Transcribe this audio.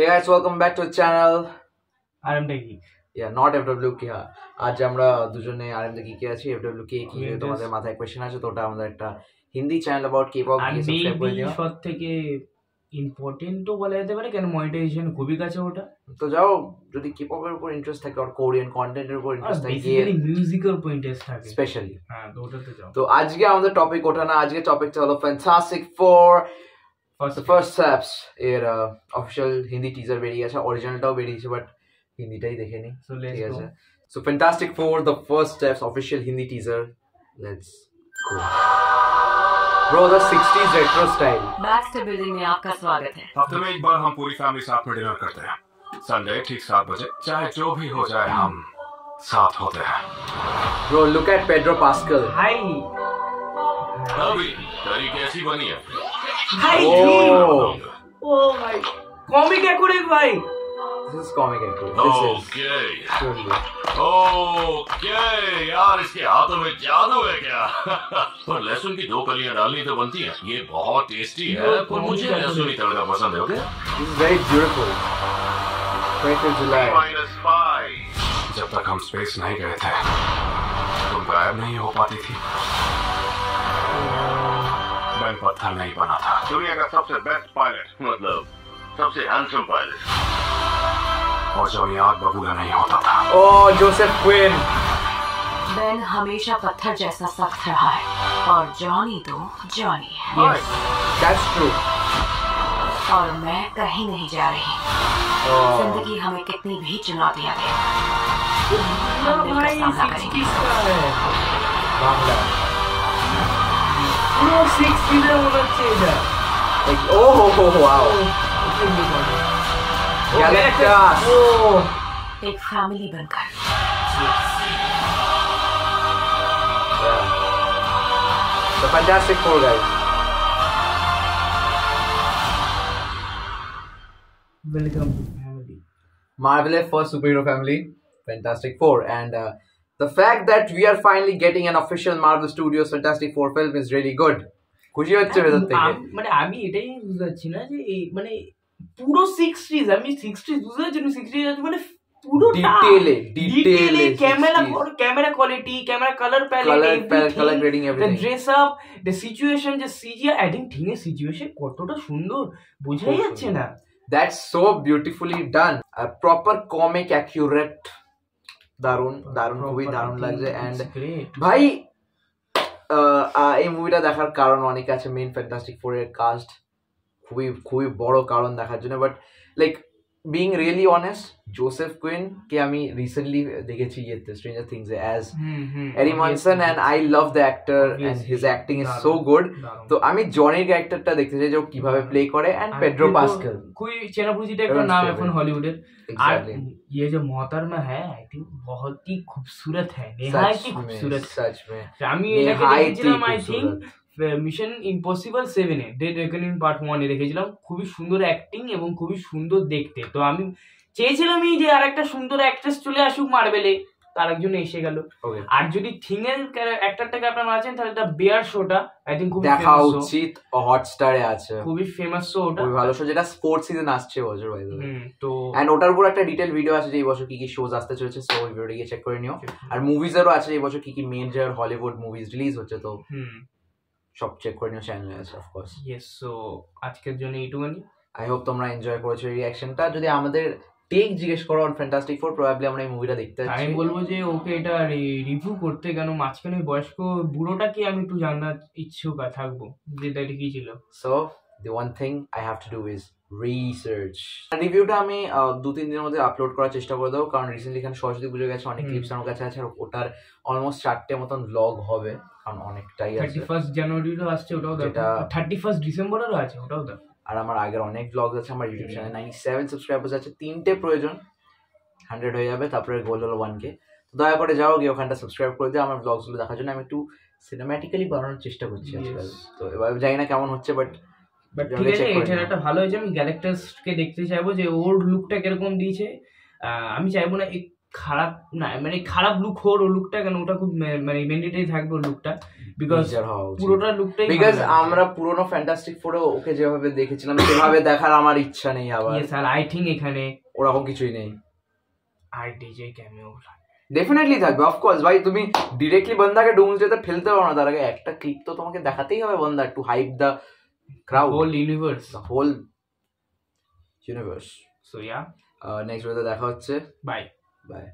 Hey guys, welcome back to the channel. RM the Geek. Yeah, not FWK. আজ আমরা দুজনে RM the Geek আছি। FWK কি তোমাদের মাথায় কোশ্চেন আছে তো ওটা আমাদের একটা হিন্দি চ্যানেল অ্যাবাউট K-pop কি সাবস্ক্রাইব করে দিও। সব থেকে ইম্পর্টেন্টও বলা যেতে পারে কেন মনিটাইজেশন খুবই কাছে ওটা। তো যাও যদি K-pop এর উপর ইন্টারেস্ট থাকে আর কোরিয়ান কন্টেন্টের উপর ইন্টারেস্ট থাকে বেসিক্যালি মিউজিকের উপর ইন্টারেস্ট থাকে স্পেশালি। হ্যাঁ তো ওটাতে যাও। তো আজকে আমাদের টপিক ওটা না, আজকে টপিকটা হলো Fantastic Four the first steps এর অফিশিয়াল হিন্দি টিজার বেরিয়ে গেছে, অরিজিনালটাও বেরিয়েছে বাট হিন্দিটাই দেখেনি। ঠিক আছে, so Fantastic Four the first steps official Hindi teaser. Let's go bro. The 60s retro style Baxter Building में आपका स्वागत है। हफ्ते में एक बार हम पूरी फैमिली साथ में डिनर करते हैं। संडे ठीक 7 बजे, चाहे जो भी हो जाए हम साथ होते हैं। bro, look at Pedro Pascal. हाय अभी करी कैसी बनी है? हाय ओ भाई कॉमिक एक्यूरेट भाई। This is comic accurate. This okay is okay यार, इसके हाथों में जादू है क्या? पर लहसुन की 2 कलियां डालनी तो बनती हैं। ये बहुत टेस्टी है, पर मुझे लहसुनी तड़का पसंद है। Okay, this is very beautiful. 20th July. -5। जब तक हम स्पेस नहीं गए थे तुम गायब नहीं हो पाती थी। मैं पत्थर नहीं बना था। दुनिया का सबसे बेस्ट पायलट, मतलब सबसे हैंडसम पायलट। और जब याद बबूला नहीं होता था। Oh, Joseph Quinn. बेन हमेशा पत्थर जैसा सख्त रहा है और जॉनी तो जॉनी है। Yes, that's true. और मैं कहीं नहीं जा रही। Oh. जिंदगी हमें कितनी भी चुनौतियां दे, भाई 60s का है Bangla. পুরো 60s এর মনে হচ্ছে এটা। Like, oh wow. Galactus. एक फैमिली बनकर। Yeah. The Fantastic Four guys. Welcome to family. Marvelous first superhero family, Fantastic Four, and the fact that we are finally getting an official Marvel Studios Fantastic Four film is really good. খুশি হচ্ছে ভেতর থেকে। মানে আমি এটাই বুঝতে পারছি না যে এই মানে পুরো 60s, আমি 60s বুঝতে পারছি না, 60s মানে পুরো ডিটেইলে camera quality, camera colour palette, color grading, the everything. dress up, the situation, যে CGI অ্যাডিং থিংয়ের সিচুয়েশন কতটা সুন্দর বোঝাই যাচ্ছে না। That's so beautifully done. A proper comic accurate. দারুন খুবই দারুন লাগছে। and ভাই এই মুভিটা দেখার কারণ অনেক আছে। মেইন ফ্যান্টাস্টিক ফোর এর কাস্ট খুবই বড় কারণ দেখার জন্য, but like being really honest, Joseph Quinn কে আমি রিসেন্টলি দেখেছি স্ট্রেঞ্জার থিংস এ as Eddie Munson, and I love the actor and his acting is so good. তো আমি জনির ক্যারেক্টারটা দেখতে চাই যে ও কিভাবে প্লে করে, এন্ড পেড্রো পাস্কাল कोई চেনা পরিচিত একটা নাম এখন হলিউডের। আর ये जो मोहतरमा है आई थिंक बहुत ही खूबसूरत है, निहायत ही खूबसूरत। सच में আমি এটাকে দেখেছিলাম I think mission impossible 7 A, dead reckoning part 1 এ দেখেছিলাম। খুবই সুন্দর অ্যাক্টিং এবং খুবই সুন্দর দেখতে। তো আমি চেয়েছিলাম যে আরেকটা সুন্দর অ্যাক্ট্রেস চলে আসুক মার্বেলে, তার একজন এসে গেল। আর যদি থিংয়ের অ্যাক্টরটাকে আপনারা আছেন তাহলে এটা বেয়ার শোটা আই থিংক খুব দেখা উচিত, হটস্টারে আছে, খুবই ফেমাস শো ওটা, খুবই ভালো শো, যেটা স্পোর্টস সিজন আসছে বছর বাই দ্য ওয়ে। তো এন্ড ওটার উপর একটা ডিটেইল ভিডিও আছে যে এই বছর কি কি শোজ আসতে চলেছে, সো ওই ভিডিওটা গিয়ে চেক করে নিও। আর মুভিজেরও আছে এই বছর কি কি মেজর হলিউড মুভিজ রিলিজ হচ্ছে, তো সব চেক করে নিও, চ্যানেলে আছে অফ কোর্স। ইয়েস, সো আজকের জন্য এইটুকুনি। আই হোপ তোমরা এনজয় করেছো এই রিঅ্যাকশনটা। যদি আমাদের টেক জিজ্ঞেস করো অন ফ্যান্টাস্টিক ফোর, প্রবাবলি আমরা এই মুভিটা দেখতে যাচ্ছি। আমি বলবো যে ওকে এটা রিভিউ করতে, কেন মাঝখানে বয়স্ক বুড়োটাকে আমি একটু জানার ইচ্ছুক থাকবো যে এটা কি ছিল। So the one thing I have to do is research. রিভিউটা আমি 2-3 দিনের মধ্যে আপলোড করার চেষ্টা করে দেবো, কারণ রিসেন্টলি এখানে সরস্বতী পুজো গেছে, অনেক ক্লিপস আমার কাছে আছে, আর ওটার অলমোস্ট 4টে মতন ব্লগ হবে, কারণ অনেকটাই আছে। 31 জানুয়ারিরও আসছে, ওটাও দেখো। 31 ডিসেম্বরেরও আছে, ওটাও দেখো। আর আমার আগের অনেক ব্লগস আছে আমার ইউটিউব চ্যানেলে। 97 সাবস্ক্রাইবার্স আছে, 3টে প্রয়োজন, 100 হয়ে যাবে, তারপরে গোল হলো 1K। তো দয়া করে যাও গিয়ে ওখানটা সাবস্ক্রাইব করে দিও আমার ব্লগসগুলো দেখার জন্য। আমি একটু সিনেম্যাটিক্যালি বানানোর চেষ্টা করছি আজকাল, তো এবার জানি না কেমন হচ্ছে, বাট ঠিক আছে, এটা একটা ভালো হয়েছে। আমি গ্যালাক্টাসকে দেখতে চাইবো যে ওর লুকটা কিরকম দিয়েছে। আমি চাইবো না খারাপ না, মানে খারাপ লুক হোর ও লুকটা কেন, ওটা খুব মানে ম্যান্ডেটরি থাকবে ওর লুকটা, বিকজ পুরোটা লুকটাই, বিকজ আমরা পুরোনো ফ্যান্টাস্টিক ফোরে ওকে যেভাবে দেখেছিলাম সেভাবে দেখার আমার ইচ্ছা নেই আবার। স্যার আই থিঙ্ক এখানে ওরকম কিছুই নেই। আর ডিজে ক্যামিও ডেফিনেটলি থাকবে, অফকোর্স ভাই। তুমি ডিরেক্টলি বন্দাকে ডুমসডেতে ফেলতে পারো না, তার আগে একটা ক্লিপ তো তোমাকে দেখাতেই হবে বন্দা, to hype the crowd, whole universe, the whole universe. So yeah, next ভিডিওতে দেখা হচ্ছে, বাই বাই।